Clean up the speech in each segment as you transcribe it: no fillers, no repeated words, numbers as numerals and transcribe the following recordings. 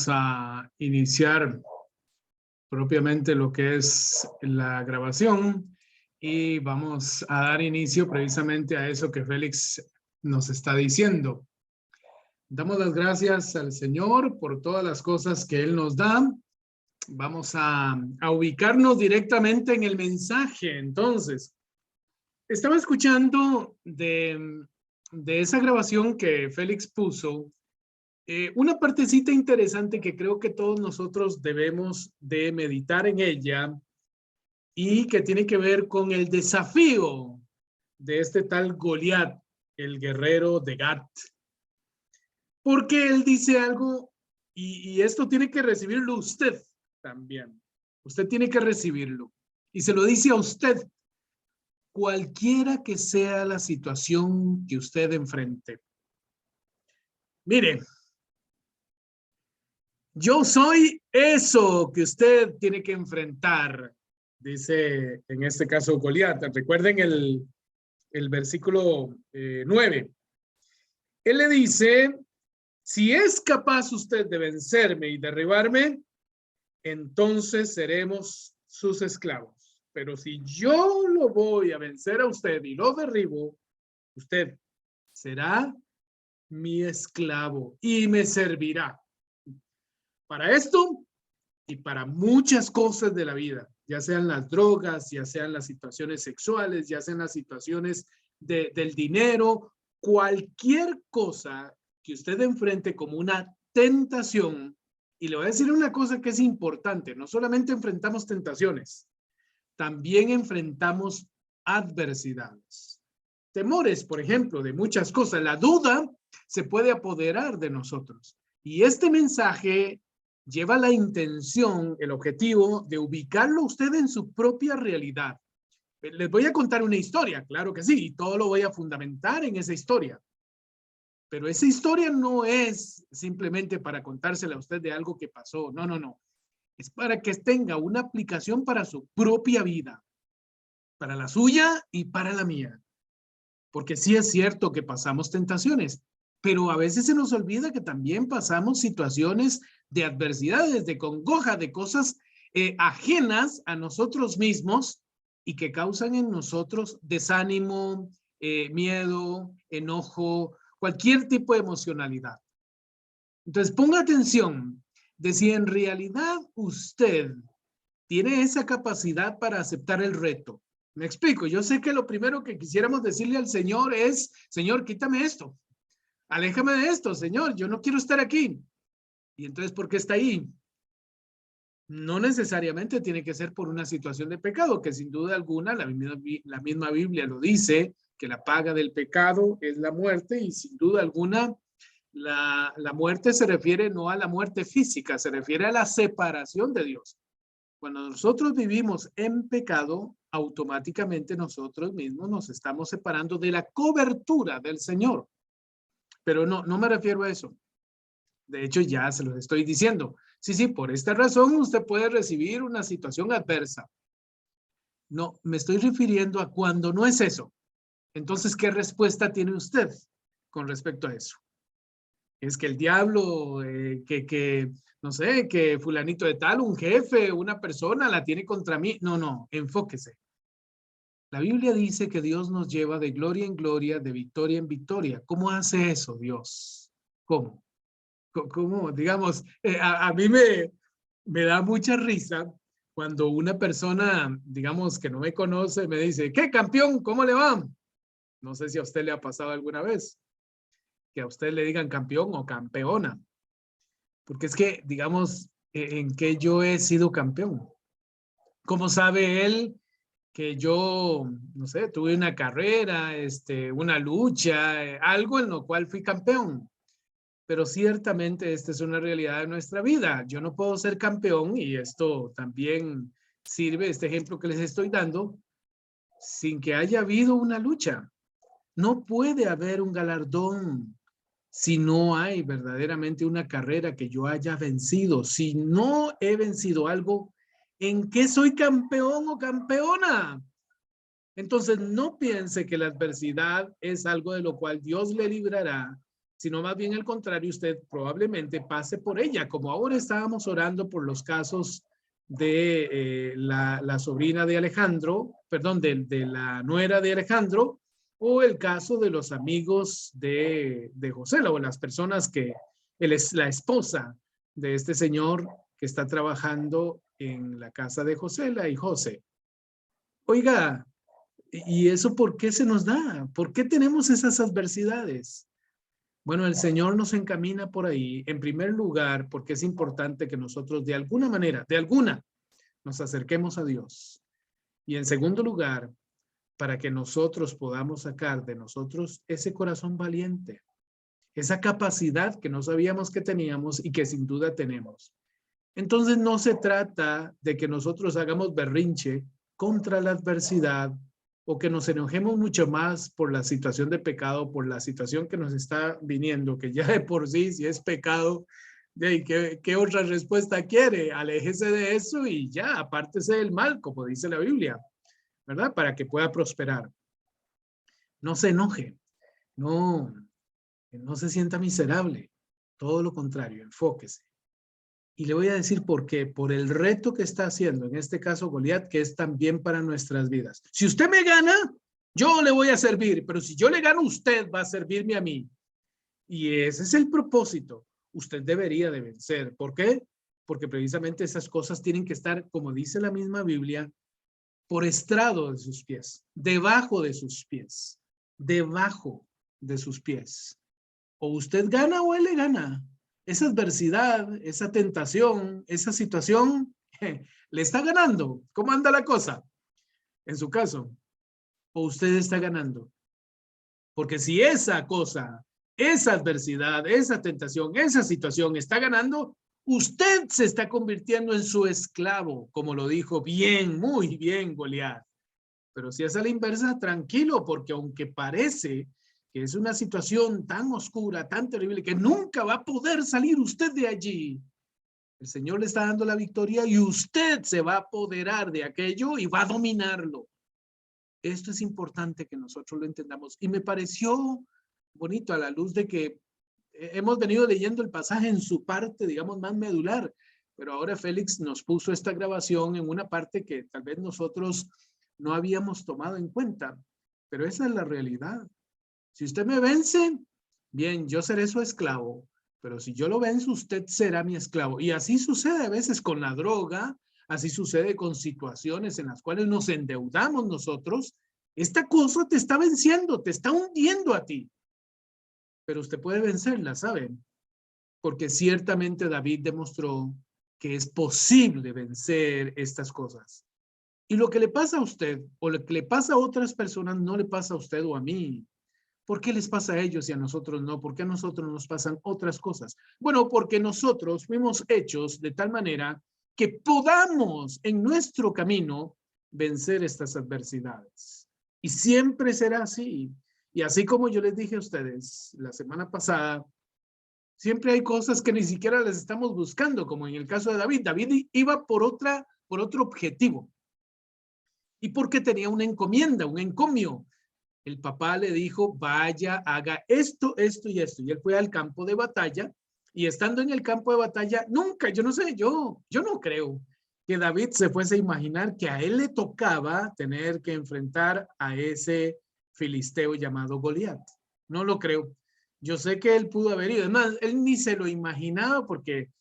a iniciar propiamente lo que es la grabación y vamos a dar inicio precisamente a eso que Félix nos está diciendo. Damos las gracias al Señor por todas las cosas que Él nos da. Vamos a ubicarnos directamente en el mensaje. Entonces, estaba escuchando de esa grabación que Félix puso, una partecita interesante que creo que todos nosotros debemos de meditar en ella y que tiene que ver con el desafío de este tal Goliat, el guerrero de Gat. Porque él dice algo y esto tiene que recibirlo usted también. Usted tiene que recibirlo. Y se lo dice a usted, cualquiera que sea la situación que usted enfrente. Mire, yo soy eso que usted tiene que enfrentar, dice en este caso Goliat. Recuerden el versículo 9. Él le dice, si es capaz usted de vencerme y derribarme, entonces seremos sus esclavos. Pero si yo lo voy a vencer a usted y lo derribo, usted será mi esclavo y me servirá. Para esto y para muchas cosas de la vida, ya sean las drogas, ya sean las situaciones sexuales, ya sean las situaciones del dinero, cualquier cosa que usted enfrente como una tentación. Y le voy a decir una cosa que es importante, no solamente enfrentamos tentaciones, también enfrentamos adversidades. Temores, por ejemplo, de muchas cosas. La duda se puede apoderar de nosotros. Y este mensaje lleva la intención, el objetivo de ubicarlo usted en su propia realidad. Les voy a contar una historia, claro que sí, y todo lo voy a fundamentar en esa historia. Pero esa historia no es simplemente para contársela a usted de algo que pasó. No, no, no. Es para que tenga una aplicación para su propia vida, para la suya y para la mía. Porque sí es cierto que pasamos tentaciones, pero a veces se nos olvida que también pasamos situaciones de adversidades, de congoja, de cosas ajenas a nosotros mismos y que causan en nosotros desánimo, miedo, enojo, cualquier tipo de emocionalidad. Entonces, ponga atención de si en realidad usted tiene esa capacidad para aceptar el reto. Me explico, yo sé que lo primero que quisiéramos decirle al Señor es, Señor, quítame esto, aléjame de esto, Señor, yo no quiero estar aquí. Y entonces, ¿por qué está ahí? No necesariamente tiene que ser por una situación de pecado, que sin duda alguna la misma Biblia lo dice, que la paga del pecado es la muerte y sin duda alguna la muerte se refiere no a la muerte física, se refiere a la separación de Dios. Cuando nosotros vivimos en pecado, automáticamente nosotros mismos nos estamos separando de la cobertura del Señor. Pero no me refiero a eso. De hecho, ya se los estoy diciendo. Sí, por esta razón usted puede recibir una situación adversa. No, me estoy refiriendo a cuando no es eso. Entonces, ¿qué respuesta tiene usted con respecto a eso? Es que el diablo, no sé, que fulanito de tal, un jefe, una persona la tiene contra mí. No, enfóquese. La Biblia dice que Dios nos lleva de gloria en gloria, de victoria en victoria. ¿Cómo hace eso Dios? ¿Cómo? ¿Cómo? Digamos, a mí me da mucha risa cuando una persona, digamos, que no me conoce, me dice, ¿qué campeón? ¿Cómo le va? No sé si a usted le ha pasado alguna vez que a usted le digan campeón o campeona. Porque es que, digamos, en que yo he sido campeón. ¿Cómo sabe él que yo, no sé, tuve una carrera, una lucha, algo en lo cual fui campeón? Pero ciertamente esta es una realidad de nuestra vida. Yo no puedo ser campeón y esto también sirve, este ejemplo que les estoy dando, sin que haya habido una lucha. No puede haber un galardón si no hay verdaderamente una carrera que yo haya vencido. Si no he vencido algo, ¿en qué soy campeón o campeona? Entonces no piense que la adversidad es algo de lo cual Dios le librará sino más bien al contrario, usted probablemente pase por ella, como ahora estábamos orando por los casos de la sobrina de Alejandro, perdón, de la nuera de Alejandro, o el caso de los amigos de José, o las personas que él es la esposa de este señor que está trabajando en la casa de José, y José. Oiga, ¿y eso por qué se nos da? ¿Por qué tenemos esas adversidades? Bueno, el Señor nos encamina por ahí, en primer lugar, porque es importante que nosotros de alguna manera, nos acerquemos a Dios. Y en segundo lugar, para que nosotros podamos sacar de nosotros ese corazón valiente, esa capacidad que no sabíamos que teníamos y que sin duda tenemos. Entonces no se trata de que nosotros hagamos berrinche contra la adversidad o que nos enojemos mucho más por la situación de pecado, por la situación que nos está viniendo, que ya de por sí, si es pecado, ¿qué otra respuesta quiere? Aléjese de eso y ya, apártese del mal, como dice la Biblia, ¿verdad? Para que pueda prosperar. No se enoje, no se sienta miserable, todo lo contrario, enfóquese. Y le voy a decir por qué, por el reto que está haciendo, en este caso Goliat, que es también para nuestras vidas. Si usted me gana, yo le voy a servir, pero si yo le gano, usted va a servirme a mí. Y ese es el propósito. Usted debería de vencer. ¿Por qué? Porque precisamente esas cosas tienen que estar, como dice la misma Biblia, por estrado de sus pies, debajo de sus pies, debajo de sus pies. O usted gana o él le gana. Esa adversidad, esa tentación, esa situación, le está ganando. ¿Cómo anda la cosa? En su caso, o usted está ganando. Porque si esa cosa, esa adversidad, esa tentación, esa situación está ganando, usted se está convirtiendo en su esclavo, como lo dijo bien, muy bien Goliat. Pero si es a la inversa, tranquilo, porque aunque parece que es una situación tan oscura, tan terrible, que nunca va a poder salir usted de allí, el Señor le está dando la victoria y usted se va a apoderar de aquello y va a dominarlo. Esto es importante que nosotros lo entendamos. Y me pareció bonito a la luz de que hemos venido leyendo el pasaje en su parte, digamos, más medular, pero ahora Félix nos puso esta grabación en una parte que tal vez nosotros no habíamos tomado en cuenta, pero esa es la realidad. Si usted me vence, bien, yo seré su esclavo, pero si yo lo venzo, usted será mi esclavo. Y así sucede a veces con la droga, así sucede con situaciones en las cuales nos endeudamos nosotros. Esta cosa te está venciendo, te está hundiendo a ti, pero usted puede vencerla, ¿saben? Porque ciertamente David demostró que es posible vencer estas cosas. Y lo que le pasa a usted o lo que le pasa a otras personas no le pasa a usted o a mí. ¿Por qué les pasa a ellos y a nosotros no? ¿Por qué a nosotros nos pasan otras cosas? Bueno, porque nosotros fuimos hechos de tal manera que podamos en nuestro camino vencer estas adversidades. Y siempre será así. Y así como yo les dije a ustedes la semana pasada, siempre hay cosas que ni siquiera las estamos buscando, como en el caso de David. David iba por otro objetivo. Y porque tenía una encomienda, un encomio. El papá le dijo, vaya, haga esto, esto y esto. Y él fue al campo de batalla y estando en el campo de batalla, nunca, yo no sé, yo no creo que David se fuese a imaginar que a él le tocaba tener que enfrentar a ese filisteo llamado Goliat. No lo creo. Yo sé que él pudo haber ido. Además, él ni se lo imaginaba porque,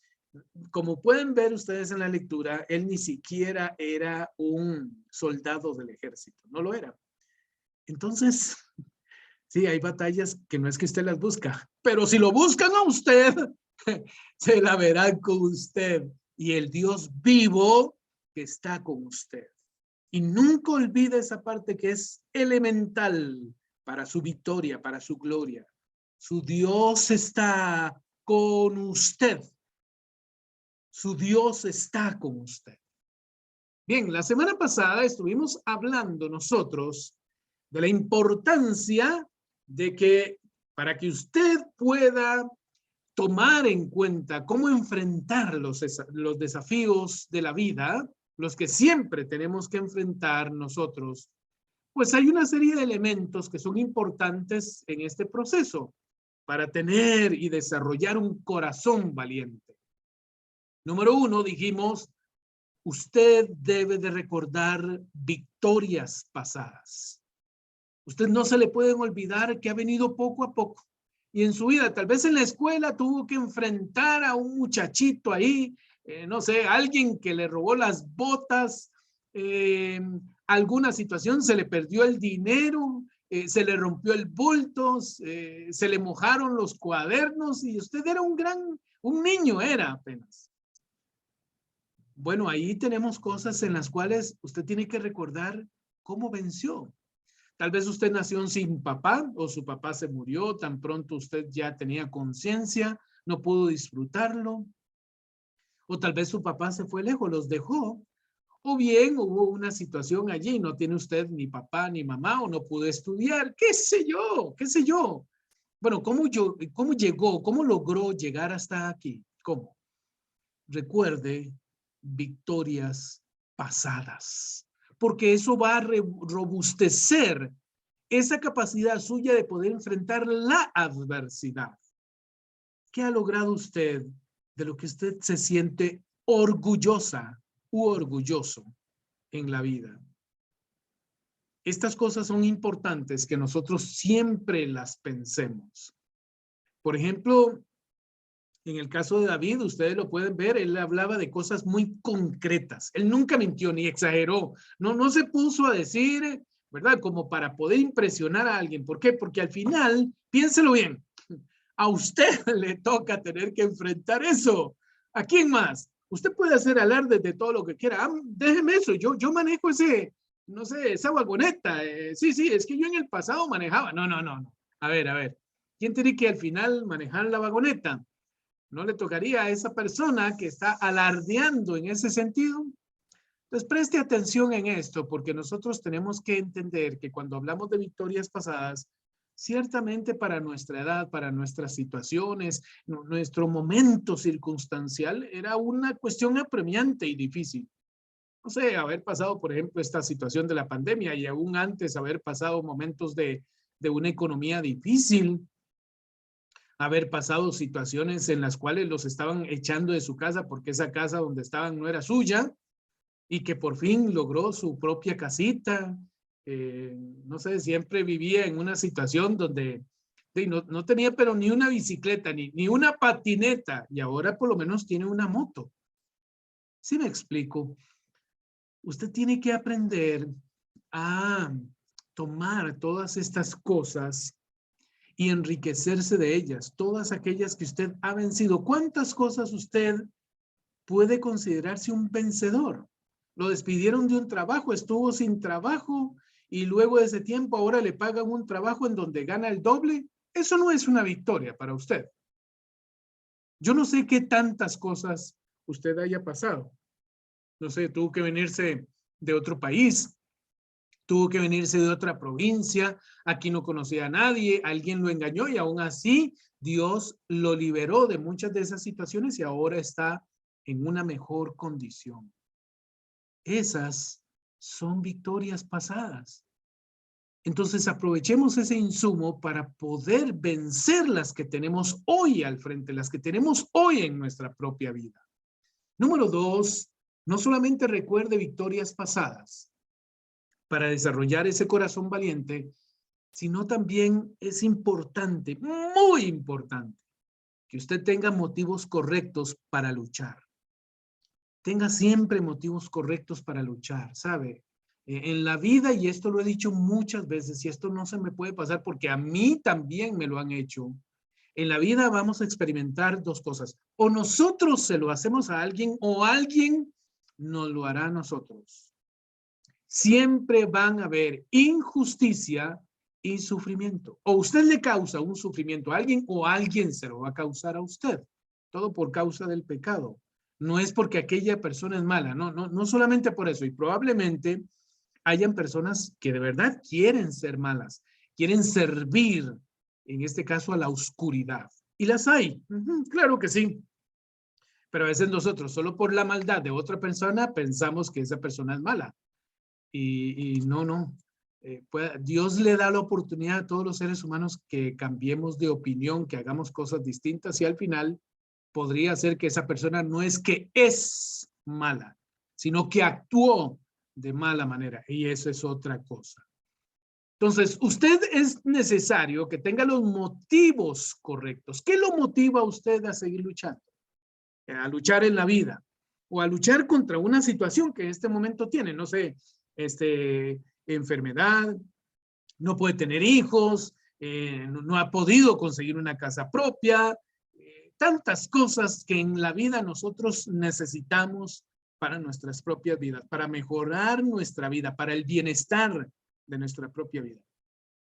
como pueden ver ustedes en la lectura, él ni siquiera era un soldado del ejército. No lo era. Entonces, sí, hay batallas que no es que usted las busca, pero si lo buscan a usted, se la verán con usted. Y el Dios vivo que está con usted. Y nunca olvide esa parte que es elemental para su victoria, para su gloria. Su Dios está con usted. Su Dios está con usted. Bien, la semana pasada estuvimos hablando nosotros de la importancia de que para que usted pueda tomar en cuenta cómo enfrentar los desafíos de la vida, los que siempre tenemos que enfrentar nosotros, pues hay una serie de elementos que son importantes en este proceso para tener y desarrollar un corazón valiente? Número 1, dijimos, usted debe de recordar victorias pasadas. Usted no se le pueden olvidar que ha venido poco a poco. Y en su vida, tal vez en la escuela tuvo que enfrentar a un muchachito ahí, no sé, alguien que le robó las botas, alguna situación, se le perdió el dinero, se le rompió el bulto, se le mojaron los cuadernos y usted era un niño era apenas. Bueno, ahí tenemos cosas en las cuales usted tiene que recordar cómo venció. Tal vez usted nació sin papá o su papá se murió, tan pronto usted ya tenía conciencia, no pudo disfrutarlo. O tal vez su papá se fue lejos, los dejó. O bien hubo una situación allí, no tiene usted ni papá ni mamá o no pudo estudiar, qué sé yo, qué sé yo. Bueno, ¿cómo llegó, cómo logró llegar hasta aquí? ¿Cómo? Recuerde victorias pasadas, porque eso va a robustecer esa capacidad suya de poder enfrentar la adversidad. ¿Qué ha logrado usted de lo que usted se siente orgullosa u orgulloso en la vida? Estas cosas son importantes que nosotros siempre las pensemos. Por ejemplo, en el caso de David, ustedes lo pueden ver, él hablaba de cosas muy concretas. Él nunca mintió ni exageró. No se puso a decir, ¿verdad? Como para poder impresionar a alguien. ¿Por qué? Porque al final, piénselo bien, a usted le toca tener que enfrentar eso. ¿A quién más? Usted puede hacer alarde de todo lo que quiera. Déjeme eso, yo manejo ese, no sé, esa vagoneta. Sí, es que yo en el pasado manejaba. No. A ver. ¿Quién tiene que al final manejar la vagoneta? ¿No le tocaría a esa persona que está alardeando en ese sentido? Entonces, preste atención en esto, porque nosotros tenemos que entender que cuando hablamos de victorias pasadas, ciertamente para nuestra edad, para nuestras situaciones, nuestro momento circunstancial, era una cuestión apremiante y difícil. No sé, haber pasado, por ejemplo, esta situación de la pandemia y aún antes haber pasado momentos de una economía difícil, haber pasado situaciones en las cuales los estaban echando de su casa porque esa casa donde estaban no era suya y que por fin logró su propia casita. No sé, siempre vivía en una situación donde no tenía pero ni una bicicleta, ni una patineta y ahora por lo menos tiene una moto. ¿Sí me explico? Usted tiene que aprender a tomar todas estas cosas y enriquecerse de ellas, todas aquellas que usted ha vencido. ¿Cuántas cosas usted puede considerarse un vencedor? Lo despidieron de un trabajo, estuvo sin trabajo y luego de ese tiempo ahora le pagan un trabajo en donde gana el doble. Eso no es una victoria para usted. Yo no sé qué tantas cosas usted haya pasado. No sé, tuvo que venirse de otro país, tuvo que venirse de otra provincia, aquí no conocía a nadie, alguien lo engañó y aún así Dios lo liberó de muchas de esas situaciones y ahora está en una mejor condición. Esas son victorias pasadas. Entonces aprovechemos ese insumo para poder vencer las que tenemos hoy al frente, las que tenemos hoy en nuestra propia vida. Número 2, no solamente recuerde victorias pasadas para desarrollar ese corazón valiente, sino también es importante, muy importante, que usted tenga motivos correctos para luchar. Tenga siempre motivos correctos para luchar, ¿sabe? En la vida, y esto lo he dicho muchas veces, y esto no se me puede pasar porque a mí también me lo han hecho. En la vida vamos a experimentar dos cosas. O nosotros se lo hacemos a alguien o alguien nos lo hará a nosotros. Siempre van a haber injusticia y sufrimiento. O usted le causa un sufrimiento a alguien o alguien se lo va a causar a usted. Todo por causa del pecado. No es porque aquella persona es mala, no solamente por eso. Y probablemente hayan personas que de verdad quieren ser malas, quieren servir, en este caso, a la oscuridad. Y las hay, claro que sí. Pero a veces nosotros, solo por la maldad de otra persona, pensamos que esa persona es mala. Y no. Dios le da la oportunidad a todos los seres humanos que cambiemos de opinión, que hagamos cosas distintas y al final podría ser que esa persona no es que es mala, sino que actuó de mala manera y eso es otra cosa. Entonces, usted es necesario que tenga los motivos correctos. ¿Qué lo motiva a usted a seguir luchando? A luchar en la vida o a luchar contra una situación que en este momento tiene, no sé, enfermedad, no puede tener hijos, no ha podido conseguir una casa propia, tantas cosas que en la vida nosotros necesitamos para nuestras propias vidas, para mejorar nuestra vida, para el bienestar de nuestra propia vida.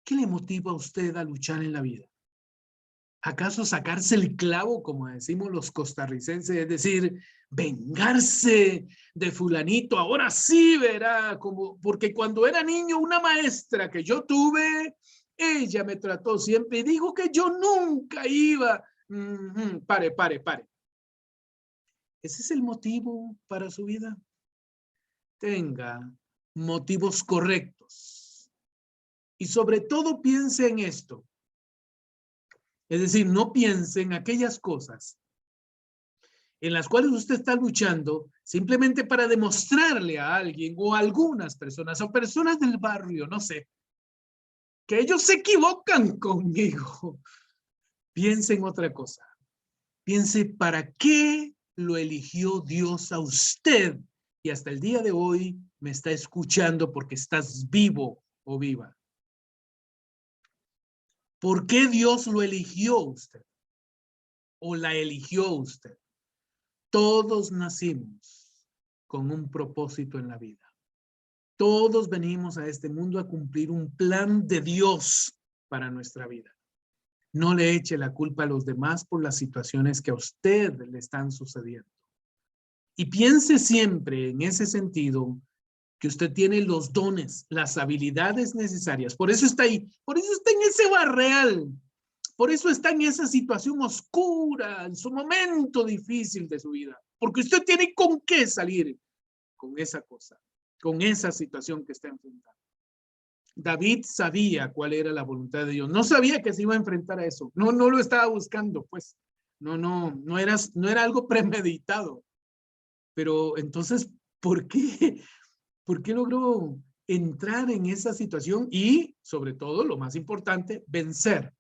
¿Qué le motiva a usted a luchar en la vida? ¿Acaso sacarse el clavo, como decimos los costarricenses, es decir, vengarse de fulanito? Ahora sí verá, porque cuando era niño una maestra que yo tuve, ella me trató siempre y dijo que yo nunca iba. Pare. ¿Ese es el motivo para su vida? Tenga motivos correctos. Y sobre todo piense en esto. Es decir, no piense en aquellas cosas en las cuales usted está luchando simplemente para demostrarle a alguien o a algunas personas o personas del barrio, no sé, que ellos se equivocan conmigo. Piense en otra cosa. Piense para qué lo eligió Dios a usted y hasta el día de hoy me está escuchando porque estás vivo o viva. ¿Por qué Dios lo eligió usted? ¿O la eligió usted? Todos nacimos con un propósito en la vida. Todos venimos a este mundo a cumplir un plan de Dios para nuestra vida. No le eche la culpa a los demás por las situaciones que a usted le están sucediendo. Y piense siempre en ese sentido que usted tiene los dones, las habilidades necesarias. Por eso está ahí, por eso está en ese barreal, por eso está en esa situación oscura, en su momento difícil de su vida, porque usted tiene con qué salir con esa cosa, con esa situación que está enfrentando. David sabía cuál era la voluntad de Dios, no sabía que se iba a enfrentar a eso, no lo estaba buscando, pues, no era algo premeditado, pero entonces, ¿por qué? ¿Por qué logró entrar en esa situación y, sobre todo, lo más importante, vencer?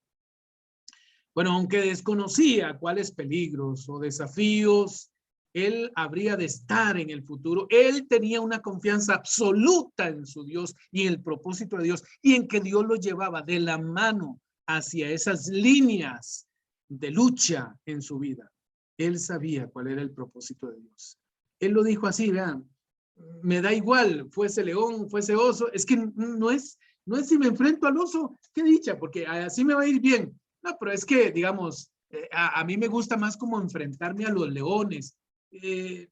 Bueno, aunque desconocía cuáles peligros o desafíos él habría de estar en el futuro, él tenía una confianza absoluta en su Dios y en el propósito de Dios y en que Dios lo llevaba de la mano hacia esas líneas de lucha en su vida. Él sabía cuál era el propósito de Dios. Él lo dijo así, vean, me da igual, fuese león, fuese oso, es que no es si me enfrento al oso, qué dicha, porque así me va a ir bien. No, pero es que, digamos, a mí me gusta más como enfrentarme a los leones.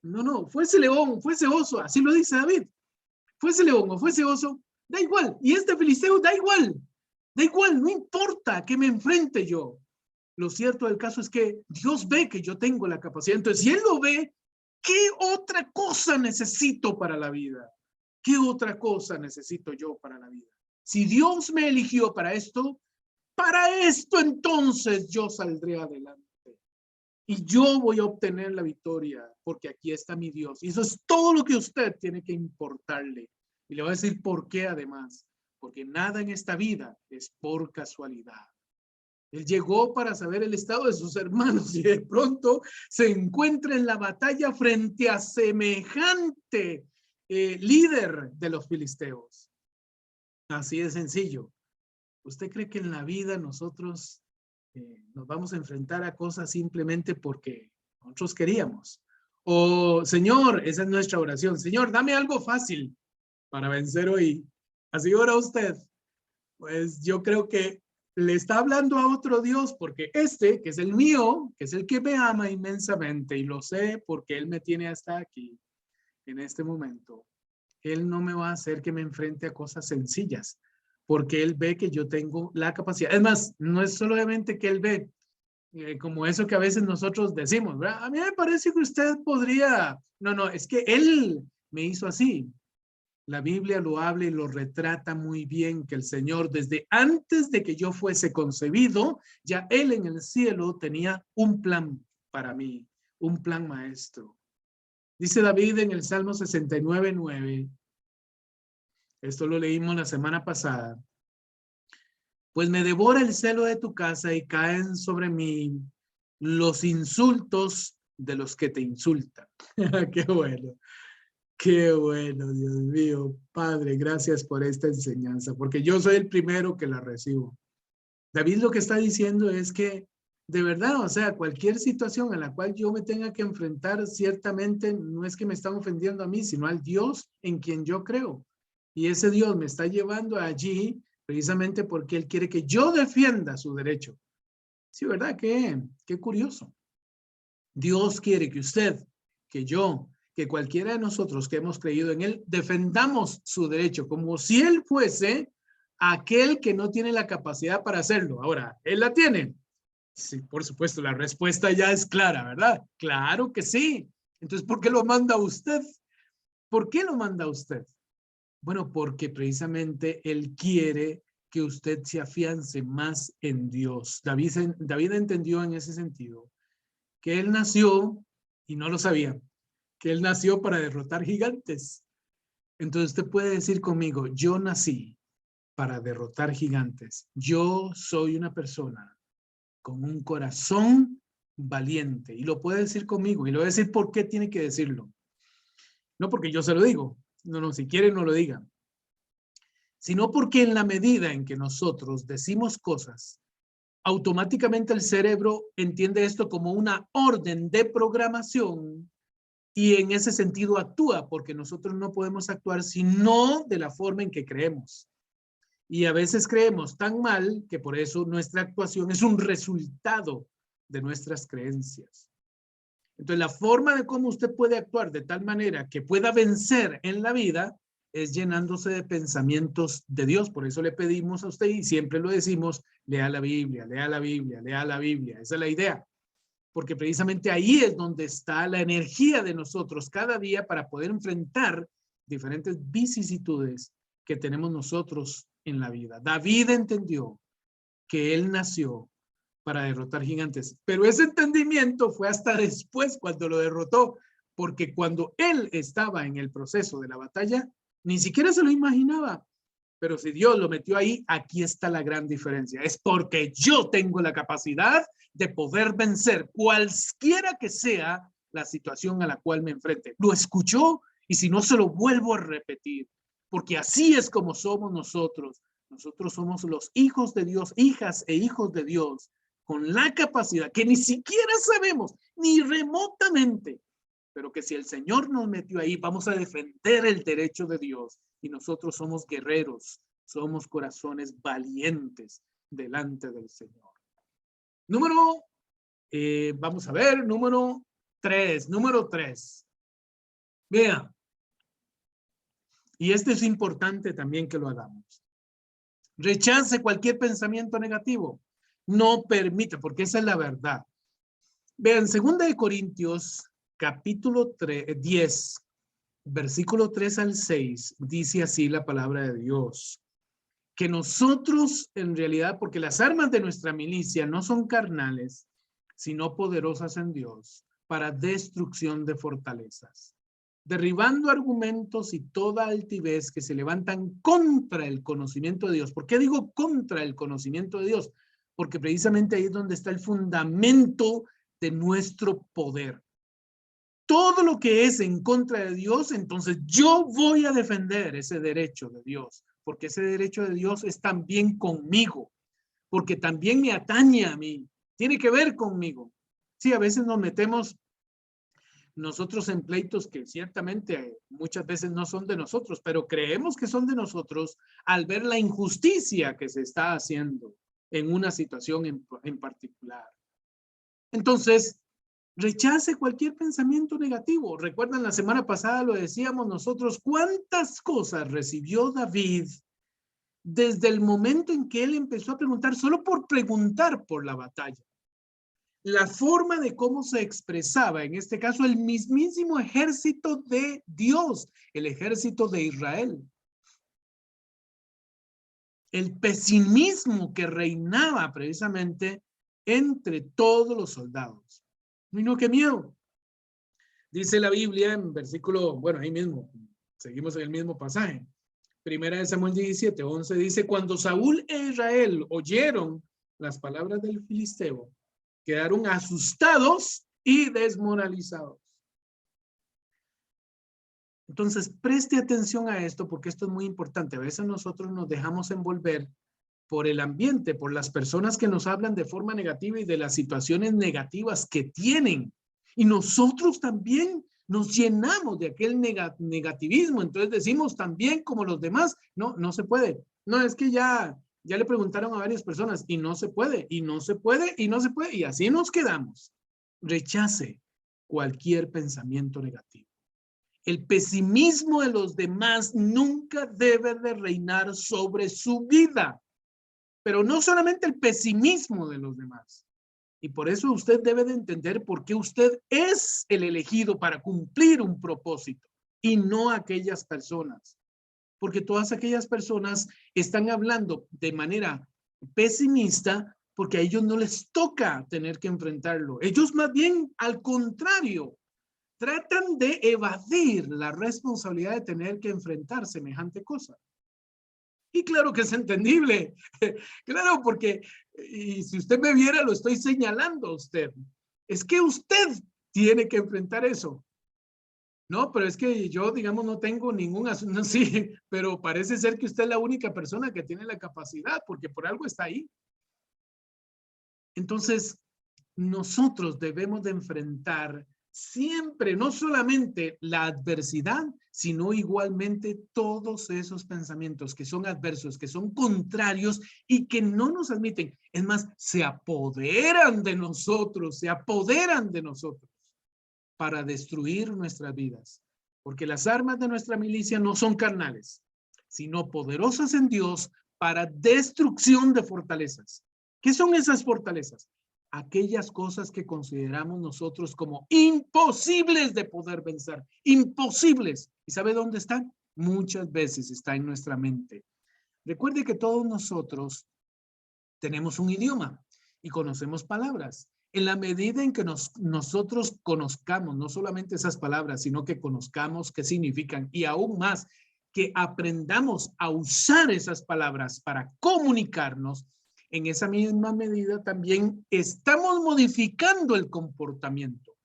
No, fuese león, fuese oso, así lo dice David. Fuese león o fuese oso, da igual. Y este filisteo da igual, no importa que me enfrente yo. Lo cierto del caso es que Dios ve que yo tengo la capacidad. Entonces, si Él lo ve, ¿qué otra cosa necesito para la vida? ¿Qué otra cosa necesito yo para la vida? Si Dios me eligió para esto entonces yo saldré adelante. Y yo voy a obtener la victoria porque aquí está mi Dios. Y eso es todo lo que usted tiene que importarle. Y le voy a decir por qué además. Porque nada en esta vida es por casualidad. Él llegó para saber el estado de sus hermanos y de pronto se encuentra en la batalla frente a semejante líder de los filisteos. Así de sencillo. ¿Usted cree que en la vida nosotros nos vamos a enfrentar a cosas simplemente porque nosotros queríamos? O, Señor, esa es nuestra oración. Señor, dame algo fácil para vencer hoy. Así ora usted. Pues yo creo que le está hablando a otro Dios porque este, que es el mío, que es el que me ama inmensamente y lo sé porque Él me tiene hasta aquí en este momento. Él no me va a hacer que me enfrente a cosas sencillas porque Él ve que yo tengo la capacidad. Es más, no es solamente que Él ve, como eso que a veces nosotros decimos, ¿verdad? A mí me parece que usted podría, no, es que Él me hizo así. La Biblia lo habla y lo retrata muy bien, que el Señor, desde antes de que yo fuese concebido, ya Él en el cielo tenía un plan para mí, un plan maestro. Dice David en el Salmo 69:9, esto lo leímos la semana pasada, pues me devora el celo de tu casa y caen sobre mí los insultos de los que te insultan. Qué bueno. Qué bueno, Dios mío. Padre, gracias por esta enseñanza, porque yo soy el primero que la recibo. David lo que está diciendo es que, de verdad, o sea, cualquier situación en la cual yo me tenga que enfrentar, ciertamente no es que me están ofendiendo a mí, sino al Dios en quien yo creo. Y ese Dios me está llevando allí precisamente porque Él quiere que yo defienda su derecho. Sí, ¿verdad? Qué curioso. Dios quiere que usted, que yo, que cualquiera de nosotros que hemos creído en Él, defendamos su derecho, como si Él fuese aquel que no tiene la capacidad para hacerlo. Ahora, ¿Él la tiene? Sí, por supuesto, la respuesta ya es clara, ¿verdad? Claro que sí. Entonces, ¿por qué lo manda usted? ¿Por qué lo manda usted? Bueno, porque precisamente Él quiere que usted se afiance más en Dios. David entendió en ese sentido que él nació, y no lo sabía, que él nació para derrotar gigantes. Entonces usted puede decir conmigo, yo nací para derrotar gigantes. Yo soy una persona con un corazón valiente. Y lo puede decir conmigo. Y le voy a decir por qué tiene que decirlo. No porque yo se lo digo. No, si quiere no lo diga. Sino porque en la medida en que nosotros decimos cosas, automáticamente el cerebro entiende esto como una orden de programación y en ese sentido actúa, porque nosotros no podemos actuar sino de la forma en que creemos. Y a veces creemos tan mal que por eso nuestra actuación es un resultado de nuestras creencias. Entonces, la forma de cómo usted puede actuar de tal manera que pueda vencer en la vida es llenándose de pensamientos de Dios. Por eso le pedimos a usted y siempre lo decimos, lea la Biblia, lea la Biblia, lea la Biblia. Esa es la idea. Porque precisamente ahí es donde está la energía de nosotros cada día para poder enfrentar diferentes vicisitudes que tenemos nosotros en la vida. David entendió que él nació para derrotar gigantes, pero ese entendimiento fue hasta después cuando lo derrotó, porque cuando él estaba en el proceso de la batalla, ni siquiera se lo imaginaba. Pero si Dios lo metió ahí, aquí está la gran diferencia. Es porque yo tengo la capacidad de poder vencer cualquiera que sea la situación a la cual me enfrente. Lo escuchó y si no se lo vuelvo a repetir, porque así es como somos nosotros. Nosotros somos los hijos de Dios, hijas e hijos de Dios, con la capacidad que ni siquiera sabemos, ni remotamente, pero que si el Señor nos metió ahí, vamos a defender el derecho de Dios. Y nosotros somos guerreros, somos corazones valientes delante del Señor. Vamos a ver, número 3. Vean, y este es importante también que lo hagamos. Rechace cualquier pensamiento negativo. No permite, porque esa es la verdad. Vean, 2 Corintios, capítulo 10, versículo 3 al 6, dice así la palabra de Dios. Que nosotros, en realidad, porque las armas de nuestra milicia no son carnales, sino poderosas en Dios, para destrucción de fortalezas, derribando argumentos y toda altivez que se levantan contra el conocimiento de Dios. ¿Por qué digo contra el conocimiento de Dios? Porque precisamente ahí es donde está el fundamento de nuestro poder. Todo lo que es en contra de Dios, entonces yo voy a defender ese derecho de Dios, porque ese derecho de Dios es también conmigo, porque también me atañe a mí, tiene que ver conmigo. Sí, a veces nos metemos nosotros en pleitos que ciertamente muchas veces no son de nosotros, pero creemos que son de nosotros al ver la injusticia que se está haciendo en una situación en particular. Entonces, rechace cualquier pensamiento negativo. Recuerdan, la semana pasada lo decíamos nosotros, ¿cuántas cosas recibió David desde el momento en que él empezó a preguntar, solo por preguntar por la batalla? la forma de cómo se expresaba, en este caso, el mismísimo ejército de Dios, el ejército de Israel. El pesimismo que reinaba precisamente entre todos los soldados. No, qué miedo. Dice la Biblia en versículo, bueno, ahí mismo, seguimos en el mismo pasaje. Primera de Samuel 17:11 dice, cuando Saúl e Israel oyeron las palabras del filisteo, quedaron asustados y desmoralizados. Entonces, preste atención a esto porque esto es muy importante. A veces nosotros nos dejamos envolver por el ambiente, por las personas que nos hablan de forma negativa y de las situaciones negativas que tienen. Y nosotros también nos llenamos de aquel negativismo. Entonces decimos también como los demás, no se puede. No, es que ya le preguntaron a varias personas y no se puede, y no se puede, y no se puede. Y así nos quedamos. Rechace cualquier pensamiento negativo. El pesimismo de los demás nunca debe de reinar sobre su vida. Pero no solamente el pesimismo de los demás. Y por eso usted debe de entender por qué usted es el elegido para cumplir un propósito y no aquellas personas. Porque todas aquellas personas están hablando de manera pesimista porque a ellos no les toca tener que enfrentarlo. Ellos más bien, al contrario, tratan de evadir la responsabilidad de tener que enfrentar semejante cosa. Y claro que es entendible, claro, porque, y si usted me viera, lo estoy señalando a usted. Es que usted tiene que enfrentar eso. No, pero es que yo, digamos, no tengo ningún asunto, sí, pero parece ser que usted es la única persona que tiene la capacidad, porque por algo está ahí. Entonces, nosotros debemos de enfrentar siempre, no solamente la adversidad, sino igualmente todos esos pensamientos que son adversos, que son contrarios y que no nos admiten. Es más, se apoderan de nosotros para destruir nuestras vidas. Porque las armas de nuestra milicia no son carnales, sino poderosas en Dios para destrucción de fortalezas. ¿Qué son esas fortalezas? Aquellas cosas que consideramos nosotros como imposibles de poder vencer, imposibles. ¿Y sabe dónde están? Muchas veces está en nuestra mente. Recuerde que todos nosotros tenemos un idioma y conocemos palabras. En la medida en que nosotros conozcamos no solamente esas palabras, sino que conozcamos qué significan y aún más, que aprendamos a usar esas palabras para comunicarnos, en esa misma medida también estamos modificando el comportamiento.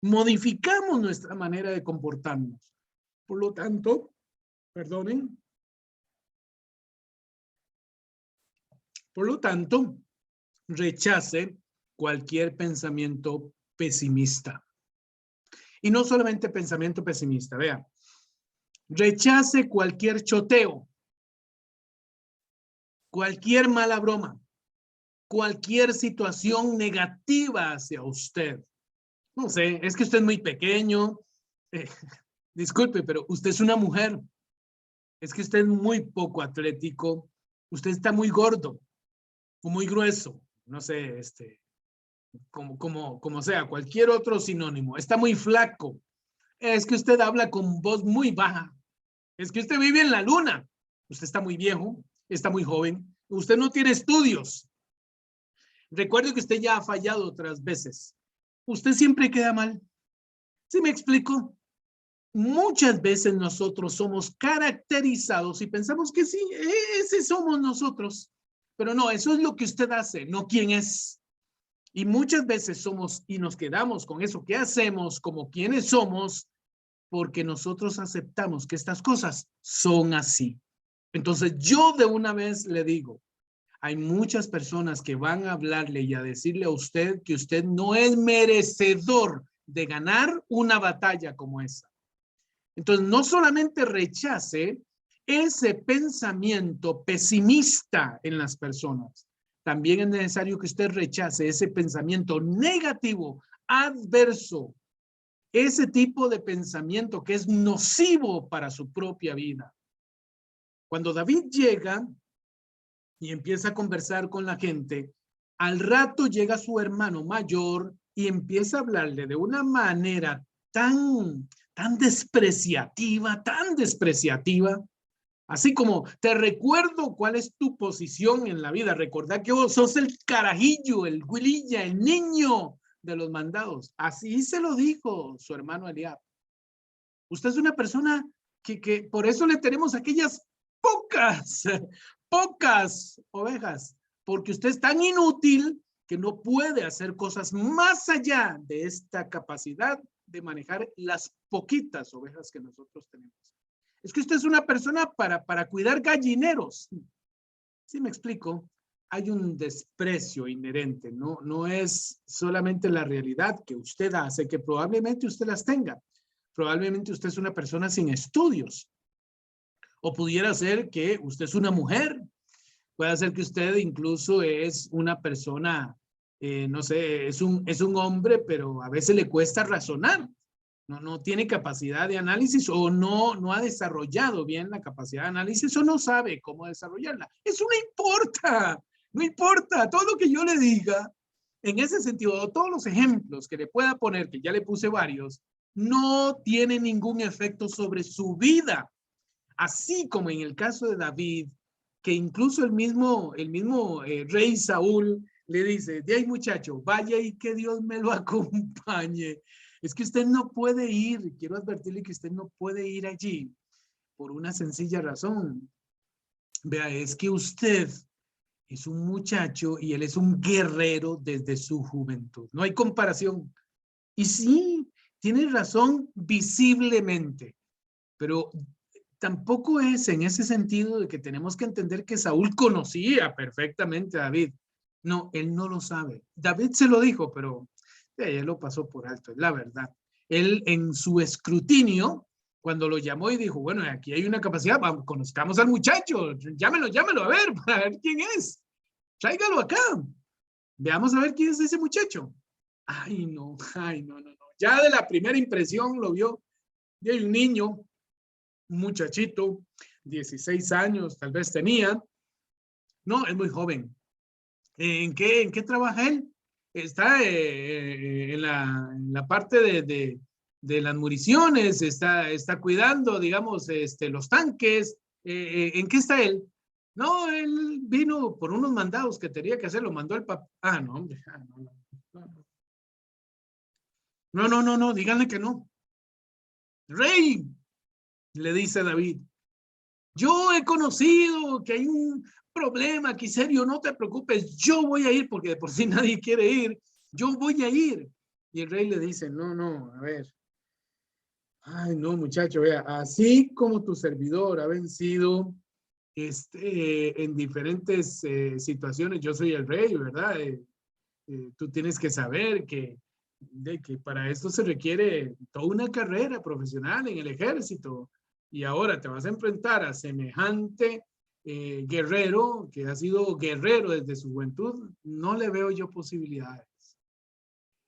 Modificamos nuestra manera de comportarnos. Por lo tanto, perdonen. Por lo tanto, rechace cualquier pensamiento pesimista. Y no solamente pensamiento pesimista, vea. Rechace cualquier choteo, cualquier mala broma, cualquier situación negativa hacia usted. No sé, es que usted es muy pequeño. Disculpe, pero usted es una mujer. Es que usted es muy poco atlético. Usted está muy gordo o muy grueso. No sé, como sea, cualquier otro sinónimo. Está muy flaco. Es que usted habla con voz muy baja. Es que usted vive en la luna. Usted está muy viejo, está muy joven. Usted no tiene estudios. Recuerde que usted ya ha fallado otras veces. Usted siempre queda mal. ¿Sí me explico? Muchas veces nosotros somos caracterizados y pensamos que sí, ese somos nosotros. Pero no, eso es lo que usted hace, no quién es. Y muchas veces somos y nos quedamos con eso que hacemos como quienes somos porque nosotros aceptamos que estas cosas son así. Entonces yo de una vez le digo, hay muchas personas que van a hablarle y a decirle a usted que usted no es merecedor de ganar una batalla como esa. Entonces no solamente rechace ese pensamiento pesimista en las personas, también es necesario que usted rechace ese pensamiento negativo, adverso, ese tipo de pensamiento que es nocivo para su propia vida. Cuando David llega y empieza a conversar con la gente, Al rato llega su hermano mayor y empieza a hablarle de una manera tan despreciativa, así como te recuerdo cuál es tu posición en la vida. Recordá que vos sos el carajillo, el huililla, el niño de los mandados. Así se lo dijo su hermano Eliab. Usted es una persona que por eso le tenemos aquellas pocas ovejas, porque usted es tan inútil que no puede hacer cosas más allá de esta capacidad de manejar las poquitas ovejas que nosotros tenemos. Es que usted es una persona para cuidar gallineros. ¿Sí me explico? Hay un desprecio inherente, no es solamente la realidad que usted hace, que probablemente usted las tenga. Probablemente usted es una persona sin estudios. O pudiera ser que usted es una mujer. Puede ser que usted incluso es una persona, no sé, es un hombre, pero a veces le cuesta razonar. No tiene capacidad de análisis o no ha desarrollado bien la capacidad de análisis o no sabe cómo desarrollarla. Eso no importa. Todo lo que yo le diga, en ese sentido, todos los ejemplos que le pueda poner, que ya le puse varios, no tiene ningún efecto sobre su vida. Así como en el caso de David, que incluso el mismo rey Saúl le dice, de ahí muchacho, vaya y que Dios me lo acompañe. Es que usted no puede ir, quiero advertirle que usted no puede ir allí por una sencilla razón. Vea, es que usted es un muchacho y él es un guerrero desde su juventud. No hay comparación. Y sí, tiene razón visiblemente, pero tampoco es en ese sentido de que tenemos que entender que Saúl conocía perfectamente a David. No, él no lo sabe. David se lo dijo, pero él lo pasó por alto, es la verdad. Él en su escrutinio, cuando lo llamó y dijo, bueno, aquí hay una capacidad, vamos, conozcamos al muchacho, llámelo, a ver, para ver quién es. Tráigalo acá. Veamos a ver quién es ese muchacho. Ay, no. Ya de la primera impresión lo vio. Y hay un niño, un muchachito, 16 años tal vez tenía. No, es muy joven. ¿En qué trabaja él? Está en la parte de las municiones, está cuidando, digamos, los tanques. ¿En qué está él? No, él vino por unos mandados que tenía que hacer, lo mandó el papá. Ah, no, hombre. No, díganle que no. Rey, le dice David, yo he conocido que hay un problema aquí serio, no te preocupes, yo voy a ir porque de por sí nadie quiere ir, yo voy a ir. Y el rey le dice, no, a ver. Ay, no, muchacho, vea, así como tu servidor ha vencido en diferentes situaciones, yo soy el rey, ¿verdad? Tú tienes que saber que para esto se requiere toda una carrera profesional en el ejército. Y ahora te vas a enfrentar a semejante guerrero que ha sido guerrero desde su juventud. No le veo yo posibilidades.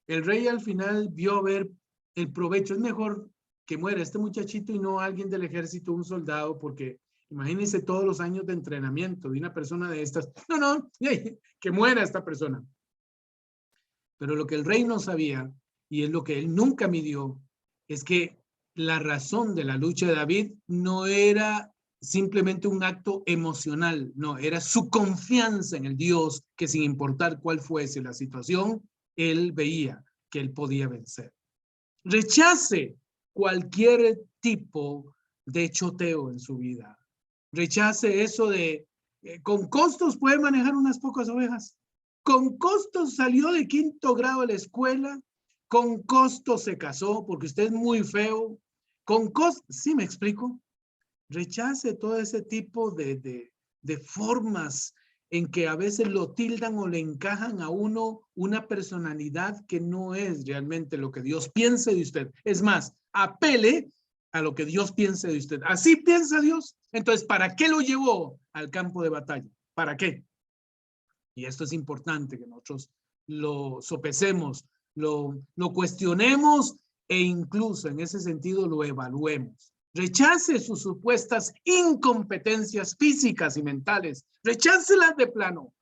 El rey al final vio ver el provecho. Es mejor que muera este muchachito y no alguien del ejército, un soldado, porque imagínense todos los años de entrenamiento de una persona de estas. No, que muera esta persona. Pero lo que el rey no sabía, y es lo que él nunca midió, es que la razón de la lucha de David no era simplemente un acto emocional, no, era su confianza en el Dios que sin importar cuál fuese la situación, él veía que él podía vencer. Rechace cualquier tipo de choteo en su vida. Rechace eso de, con costos puede manejar unas pocas ovejas. Con costos salió de 5º grado de la escuela. Con costos se casó porque usted es muy feo. Con costos, ¿sí me explico? Rechace todo ese tipo de formas en que a veces lo tildan o le encajan a uno una personalidad que no es realmente lo que Dios piense de usted. Es más, apele a lo que Dios piense de usted. ¿Así piensa Dios? Entonces, ¿para qué lo llevó al campo de batalla? ¿Para qué? Y esto es importante que nosotros lo sopesemos, lo cuestionemos e incluso en ese sentido lo evaluemos. Rechace sus supuestas incompetencias físicas y mentales. Rechácelas de plano.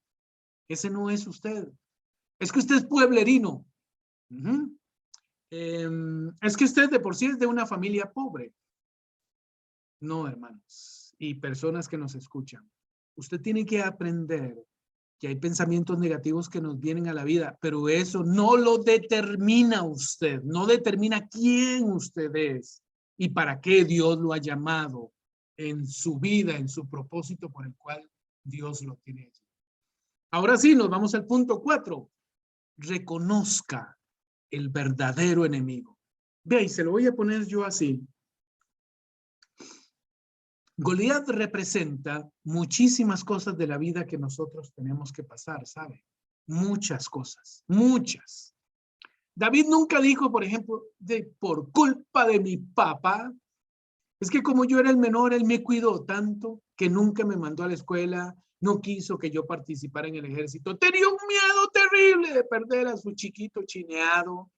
Ese no es usted. Es que usted es pueblerino. Es que usted de por sí es de una familia pobre. No, hermanos y personas que nos escuchan. Usted tiene que aprender que hay pensamientos negativos que nos vienen a la vida, pero eso no lo determina usted, no determina quién usted es y para qué Dios lo ha llamado en su vida, en su propósito por el cual Dios lo tiene allí. Ahora sí, nos vamos al punto 4. Reconozca el verdadero enemigo. Ve, y se lo voy a poner yo así. Goliat representa muchísimas cosas de la vida que nosotros tenemos que pasar, ¿sabe? Muchas cosas, muchas. David nunca dijo, por ejemplo, por culpa de mi papá, es que como yo era el menor, él me cuidó tanto que nunca me mandó a la escuela, no quiso que yo participara en el ejército, tenía un miedo terrible de perder a su chiquito chineado.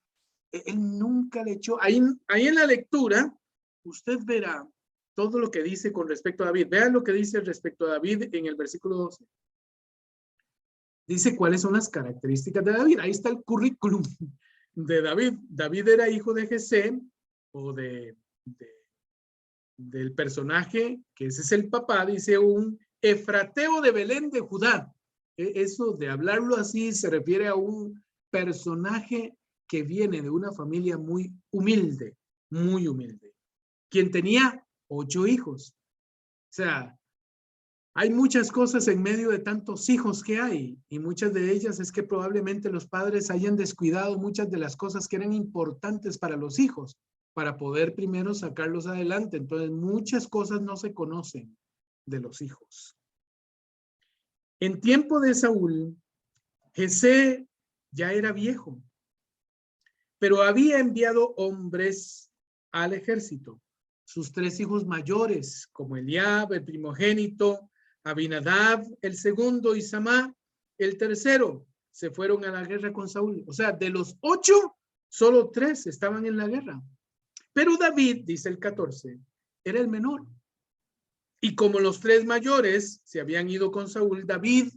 Él nunca le echó, ahí en la lectura, usted verá todo lo que dice con respecto a David. Vean lo que dice respecto a David en el versículo 12. Dice cuáles son las características de David. Ahí está el currículum de David. David era hijo de Jesé o del personaje, que ese es el papá, dice un efrateo de Belén de Judá. Eso de hablarlo así se refiere a un personaje que viene de una familia muy humilde, quien tenía 8 hijos. O sea, hay muchas cosas en medio de tantos hijos que hay y muchas de ellas es que probablemente los padres hayan descuidado muchas de las cosas que eran importantes para los hijos para poder primero sacarlos adelante. Entonces, muchas cosas no se conocen de los hijos. En tiempo de Saúl, Jesé ya era viejo, pero había enviado hombres al ejército. Sus 3 hijos mayores, como Eliab, el primogénito, Abinadab, el segundo, y Samá, el tercero, se fueron a la guerra con Saúl. O sea, de los 8, solo 3 estaban en la guerra. Pero David, dice el 14, era el menor. Y como los 3 mayores se habían ido con Saúl, David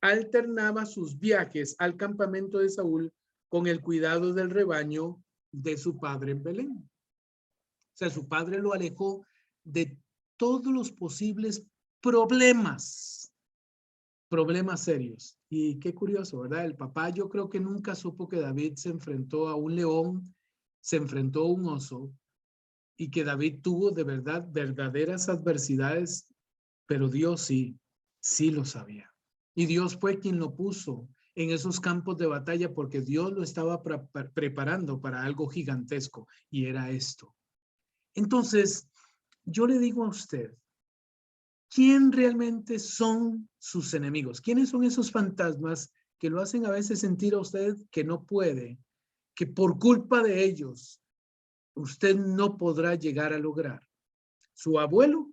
alternaba sus viajes al campamento de Saúl con el cuidado del rebaño de su padre en Belén. O sea, su padre lo alejó de todos los posibles problemas serios. Y qué curioso, ¿verdad? El papá yo creo que nunca supo que David se enfrentó a un león, se enfrentó a un oso, y que David tuvo de verdad verdaderas adversidades, pero Dios sí lo sabía. Y Dios fue quien lo puso en esos campos de batalla porque Dios lo estaba preparando para algo gigantesco y era esto. Entonces, yo le digo a usted, ¿quién realmente son sus enemigos? ¿Quiénes son esos fantasmas que lo hacen a veces sentir a usted que no puede, que por culpa de ellos usted no podrá llegar a lograr? Su abuelo,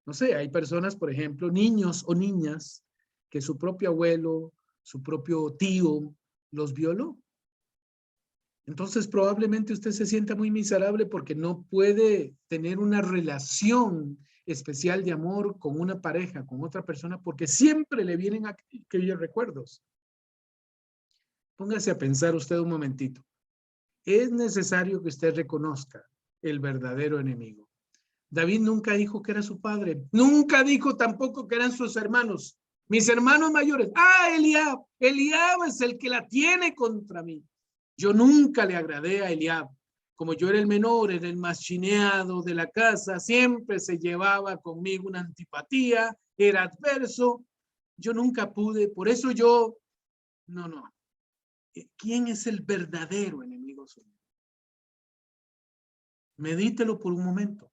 no sé, hay personas, por ejemplo, niños o niñas, que su propio abuelo, su propio tío los violó. Entonces probablemente usted se sienta muy miserable porque no puede tener una relación especial de amor con una pareja, con otra persona, porque siempre le vienen aquellos recuerdos. Póngase a pensar usted un momentito. Es necesario que usted reconozca el verdadero enemigo. David nunca dijo que era su padre. Nunca dijo tampoco que eran sus hermanos. Mis hermanos mayores. Eliab. Eliab es el que la tiene contra mí. Yo nunca le agradé a Eliab. Como yo era el menor, era el más chineado de la casa, siempre se llevaba conmigo una antipatía, era adverso. Yo nunca pude, por eso yo, no. ¿Quién es el verdadero enemigo suyo? Medítelo por un momento.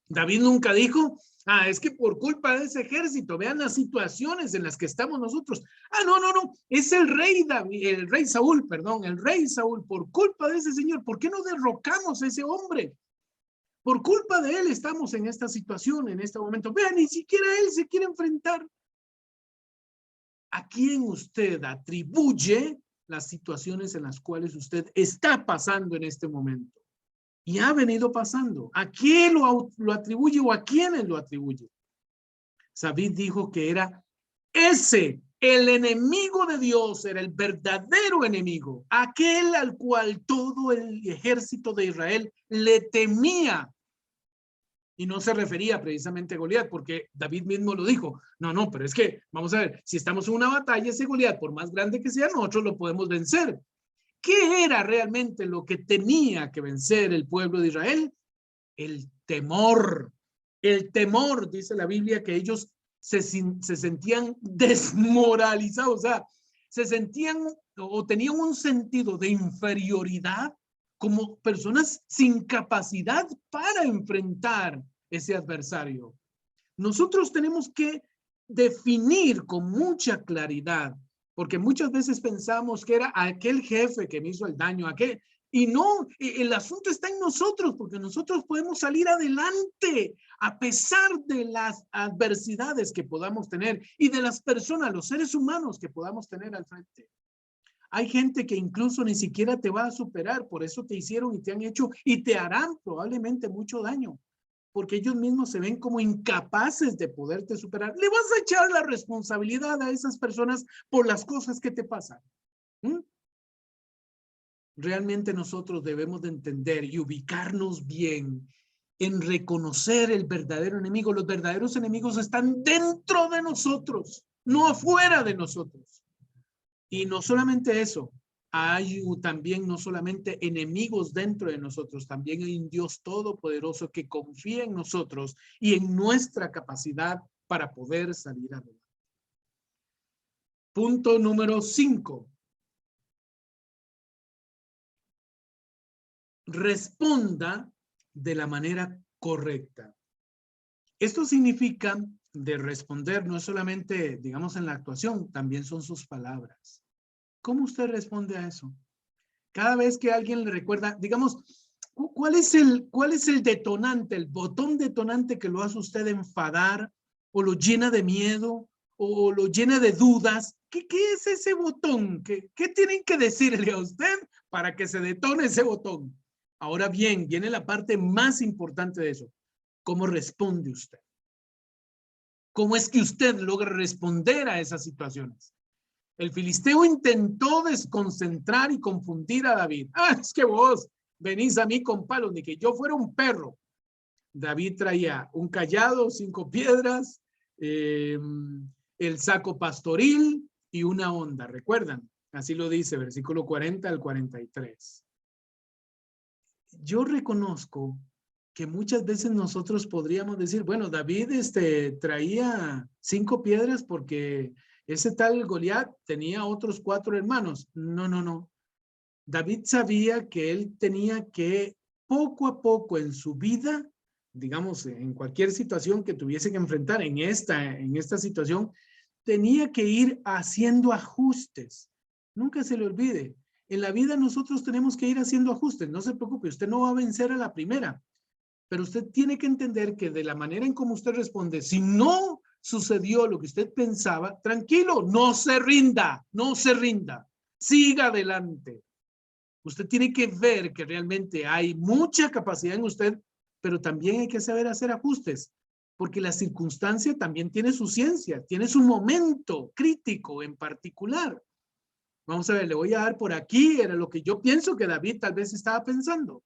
David nunca dijo, es que por culpa de ese ejército, vean las situaciones en las que estamos nosotros. No, es el rey David, el rey Saúl, por culpa de ese señor. ¿Por qué no derrocamos a ese hombre? Por culpa de él estamos en esta situación, en este momento. Vean, ni siquiera él se quiere enfrentar. ¿A quién usted atribuye las situaciones en las cuales usted está pasando en este momento? Y ha venido pasando. ¿A quién lo atribuye o a quiénes lo atribuye? David dijo que era ese El enemigo de Dios era el verdadero enemigo, aquel al cual todo el ejército de Israel le temía. Y no se refería precisamente a Goliat, porque David mismo lo dijo. No, pero es que, vamos a ver, si estamos en una batalla, ese Goliat, por más grande que sea, nosotros lo podemos vencer. ¿Qué era realmente lo que tenía que vencer el pueblo de Israel? El temor. El temor, dice la Biblia, que ellos se sentían desmoralizados, o sea, se sentían o tenían un sentido de inferioridad como personas sin capacidad para enfrentar ese adversario. Nosotros tenemos que definir con mucha claridad, porque muchas veces pensamos que era aquel jefe que me hizo el daño, aquel, y no, el asunto está en nosotros, porque nosotros podemos salir adelante a pesar de las adversidades que podamos tener y de las personas, los seres humanos que podamos tener al frente. Hay gente que incluso ni siquiera te va a superar, por eso te hicieron y te han hecho y te harán probablemente mucho daño, porque ellos mismos se ven como incapaces de poderte superar. Le vas a echar la responsabilidad a esas personas por las cosas que te pasan. Realmente nosotros debemos de entender y ubicarnos bien en reconocer el verdadero enemigo. Los verdaderos enemigos están dentro de nosotros, no afuera de nosotros. Y no solamente eso, hay también no solamente enemigos dentro de nosotros, también hay un Dios todopoderoso que confía en nosotros y en nuestra capacidad para poder salir adelante. Punto número 5. Responda de la manera correcta. Esto significa de responder no solamente, digamos, en la actuación, también son sus palabras. ¿Cómo usted responde a eso? Cada vez que alguien le recuerda, digamos, ¿cuál es el detonante, el botón detonante que lo hace usted enfadar o lo llena de miedo o lo llena de dudas? ¿Qué es ese botón? ¿Qué tienen que decirle a usted para que se detone ese botón? Ahora bien, viene la parte más importante de eso. ¿Cómo responde usted? ¿Cómo es que usted logra responder a esas situaciones? El filisteo intentó desconcentrar y confundir a David. Es que vos venís a mí con palos, ni que yo fuera un perro. David traía un cayado, 5 piedras, el saco pastoril y una honda. ¿Recuerdan? Así lo dice, versículo 40 al 43. Yo reconozco que muchas veces nosotros podríamos decir, bueno, David traía 5 piedras porque ese tal Goliat tenía otros 4 hermanos. No. David sabía que él tenía que poco a poco en su vida, digamos, en cualquier situación que tuviese que enfrentar, en esta situación, tenía que ir haciendo ajustes. Nunca se le olvide. En la vida nosotros tenemos que ir haciendo ajustes. No se preocupe, usted no va a vencer a la primera. Pero usted tiene que entender que de la manera en cómo usted responde, si no sucedió lo que usted pensaba, tranquilo, no se rinda, siga adelante. Usted tiene que ver que realmente hay mucha capacidad en usted, pero también hay que saber hacer ajustes, porque la circunstancia también tiene su ciencia, tiene su momento crítico en particular. Vamos a ver, le voy a dar por aquí, era lo que yo pienso que David tal vez estaba pensando.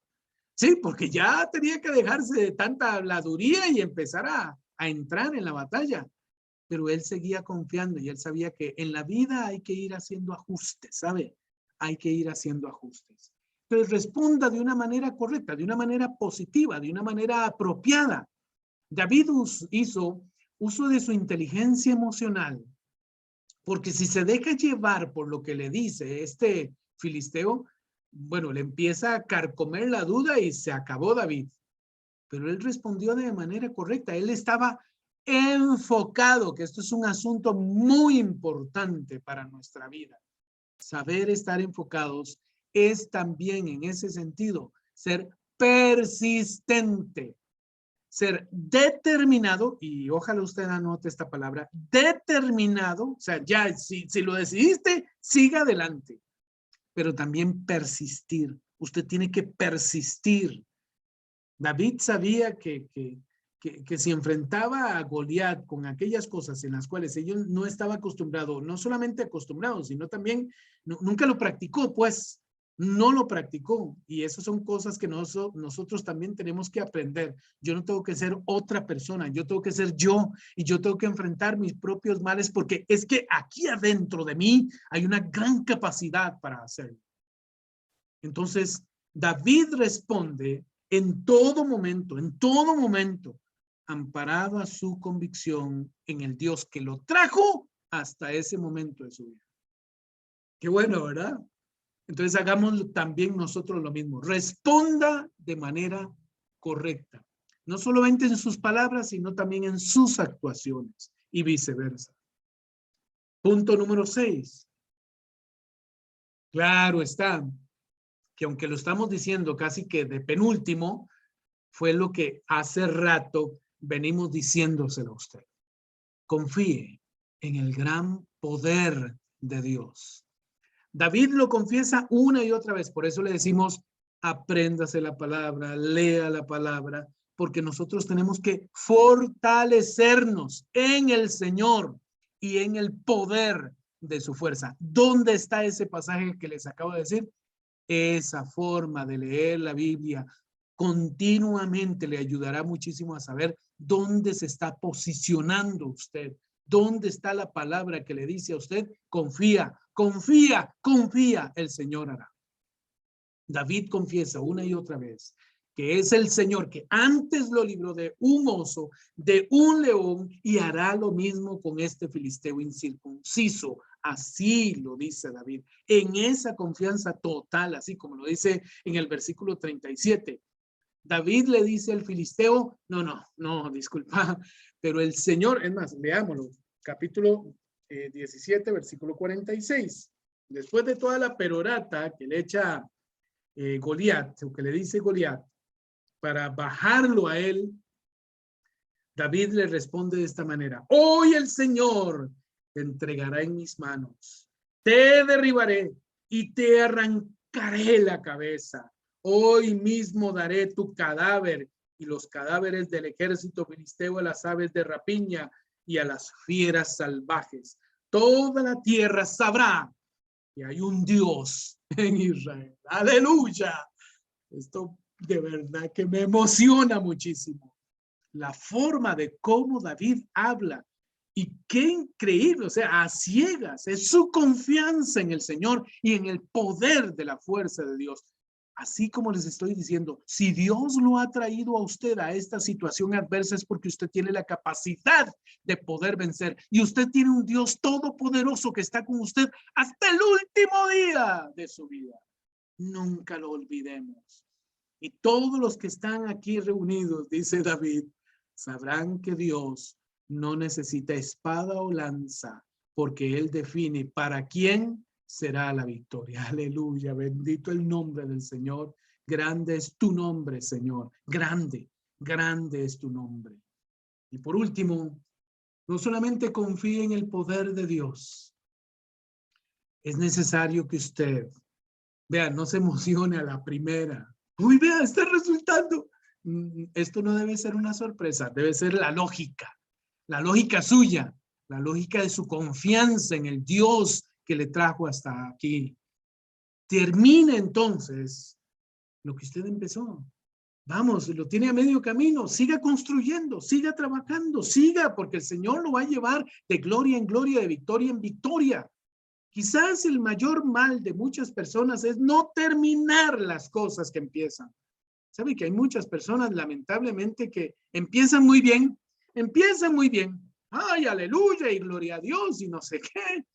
Sí, porque ya tenía que dejarse de tanta habladuría y empezar a entrar en la batalla. Pero él seguía confiando y él sabía que en la vida hay que ir haciendo ajustes, ¿sabe? Hay que ir haciendo ajustes. Pero responda de una manera correcta, de una manera positiva, de una manera apropiada. David hizo uso de su inteligencia emocional, porque si se deja llevar por lo que le dice este filisteo, bueno, le empieza a carcomer la duda y se acabó David. Pero él respondió de manera correcta. Él estaba enfocado, que esto es un asunto muy importante para nuestra vida. Saber estar enfocados es también en ese sentido ser persistente, ser determinado, y ojalá usted anote esta palabra, determinado, o sea, ya si lo decidiste, siga adelante, pero también persistir. Usted tiene que persistir. David sabía que que si enfrentaba a Goliat con aquellas cosas en las cuales ellos no estaba acostumbrado, no solamente acostumbrado, sino también nunca lo practicó, pues no lo practicó. Y esas son cosas que nosotros también tenemos que aprender. Yo no tengo que ser otra persona, yo tengo que ser yo y yo tengo que enfrentar mis propios males porque es que aquí adentro de mí hay una gran capacidad para hacerlo. Entonces, David responde en todo momento, amparado a su convicción en el Dios que lo trajo hasta ese momento de su vida. Qué bueno, ¿verdad? Entonces hagamos también nosotros lo mismo. Responda de manera correcta. No solamente en sus palabras, sino también en sus actuaciones y viceversa. Punto número 6. Claro está que aunque lo estamos diciendo casi que de penúltimo, fue lo que hace rato venimos diciéndoselo a usted. Confíe en el gran poder de Dios. David lo confiesa una y otra vez, por eso le decimos, apréndase la palabra, lea la palabra, porque nosotros tenemos que fortalecernos en el Señor y en el poder de su fuerza. ¿Dónde está ese pasaje que les acabo de decir? Esa forma de leer la Biblia continuamente le ayudará muchísimo a saber dónde se está posicionando usted, dónde está la palabra que le dice a usted, confía, confía, confía, el Señor hará. David confiesa una y otra vez que es el Señor que antes lo libró de un oso, de un león, y hará lo mismo con este filisteo incircunciso. Así lo dice David, en esa confianza total, así como lo dice en el versículo 37. David le dice al filisteo, no, disculpa, pero el Señor, es más, leámoslo, capítulo 17, versículo 46. Después de toda la perorata que le echa Goliat, o que le dice Goliat, para bajarlo a él, David le responde de esta manera: hoy el Señor te entregará en mis manos, te derribaré y te arrancaré la cabeza. Hoy mismo daré tu cadáver y los cadáveres del ejército filisteo a las aves de rapiña y a las fieras salvajes. Toda la tierra sabrá que hay un Dios en Israel. ¡Aleluya! Esto de verdad que me emociona muchísimo. La forma de cómo David habla. Y qué increíble, o sea, a ciegas, es su confianza en el Señor y en el poder de la fuerza de Dios. Así como les estoy diciendo, si Dios lo ha traído a usted a esta situación adversa es porque usted tiene la capacidad de poder vencer. Y usted tiene un Dios todopoderoso que está con usted hasta el último día de su vida. Nunca lo olvidemos. Y todos los que están aquí reunidos, dice David, sabrán que Dios no necesita espada o lanza, porque Él define para quién será la victoria. Aleluya, bendito el nombre del Señor. Grande es tu nombre, Señor. Grande, grande es tu nombre. Y por último, no solamente confíe en el poder de Dios. Es necesario que usted, vea, no se emocione a la primera. Uy, vea, está resultando. Esto no debe ser una sorpresa, debe ser la lógica suya, la lógica de su confianza en el Dios que le trajo hasta aquí. Termine entonces lo que usted empezó. Vamos, lo tiene a medio camino, siga construyendo, siga trabajando, siga, porque el Señor lo va a llevar de gloria en gloria, de victoria en victoria. Quizás el mayor mal de muchas personas es no terminar las cosas que empiezan. ¿Sabe que hay muchas personas, lamentablemente, que empiezan muy bien? ¡Ay, aleluya! Y gloria a Dios y no sé qué.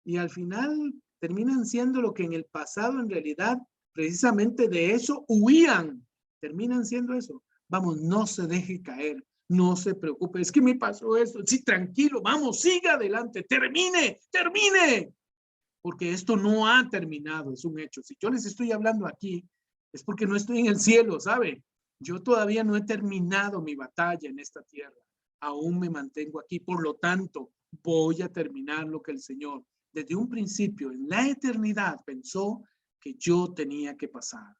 Y al final terminan siendo lo que en el pasado, en realidad, precisamente de eso huían. Terminan siendo eso. Vamos, no se deje caer. No se preocupe. Es que me pasó esto. Sí, tranquilo. Vamos, siga adelante. Termine. Porque esto no ha terminado, es un hecho. Si yo les estoy hablando aquí, es porque no estoy en el cielo, ¿sabe? Yo todavía no he terminado mi batalla en esta tierra. Aún me mantengo aquí. Por lo tanto, voy a terminar lo que el Señor, desde un principio, en la eternidad, pensó que yo tenía que pasar.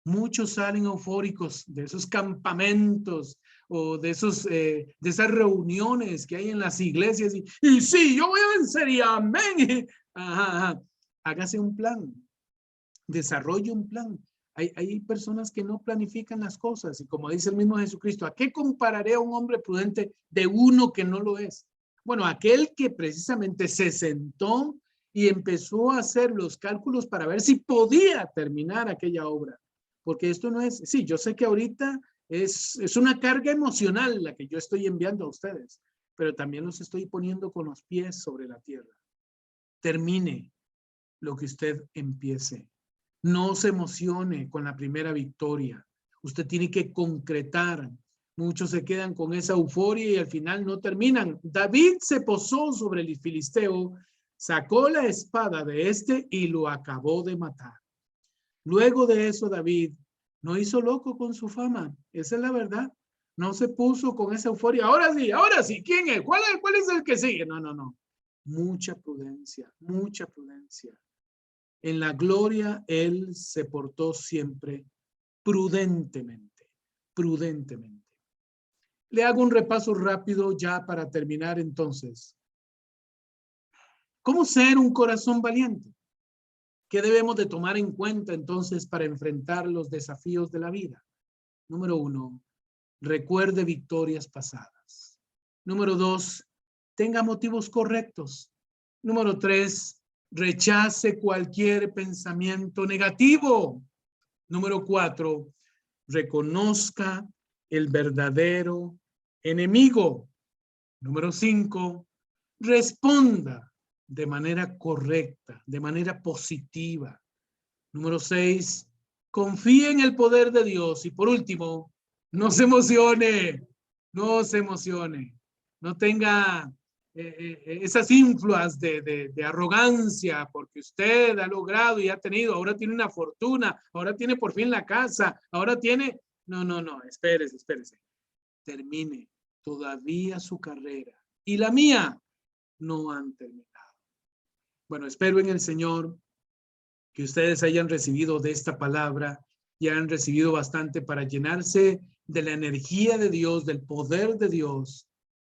Muchos salen eufóricos de esos campamentos o de de esas reuniones que hay en las iglesias y sí, yo voy a vencer y amén. Ajá, ajá. Hágase un plan, desarrolle un plan. Hay personas que no planifican las cosas y como dice el mismo Jesucristo, ¿a qué compararé a un hombre prudente de uno que no lo es? Bueno, aquel que precisamente se sentó y empezó a hacer los cálculos para ver si podía terminar aquella obra. Porque esto no es, sí, yo sé que ahorita es una carga emocional la que yo estoy enviando a ustedes, pero también los estoy poniendo con los pies sobre la tierra. Termine lo que usted empiece. No se emocione con la primera victoria. Usted tiene que concretar. Muchos se quedan con esa euforia y al final no terminan. David se posó sobre el filisteo, sacó la espada de este y lo acabó de matar. Luego de eso, David no hizo loco con su fama. Esa es la verdad. No se puso con esa euforia. Ahora sí. ¿Quién es? ¿Cuál es el que sigue? No, no, no. Mucha prudencia, mucha prudencia. En la gloria, él se portó siempre prudentemente, prudentemente. Le hago un repaso rápido ya para terminar entonces. ¿Cómo ser un corazón valiente? ¿Qué debemos de tomar en cuenta entonces para enfrentar los desafíos de la vida? Número 1, recuerde victorias pasadas. Número 2, tenga motivos correctos. Número 3, rechace cualquier pensamiento negativo. Número 4, reconozca el verdadero enemigo. Número 5, responda de manera correcta, de manera positiva. Número 6, confíe en el poder de Dios. Y por último, no se emocione, no se emocione, no tenga esas influas de arrogancia porque usted ha logrado y ha tenido, ahora tiene una fortuna, ahora tiene por fin la casa, ahora tiene, no, espérese. Termine todavía su carrera y la mía no han terminado. Bueno, espero en el Señor que ustedes hayan recibido de esta palabra y han recibido bastante para llenarse de la energía de Dios, del poder de Dios,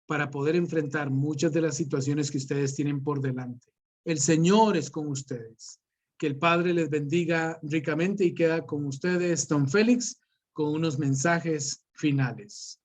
para poder enfrentar muchas de las situaciones que ustedes tienen por delante. El Señor es con ustedes. Que el Padre les bendiga ricamente y queda con ustedes Don Félix con unos mensajes finales.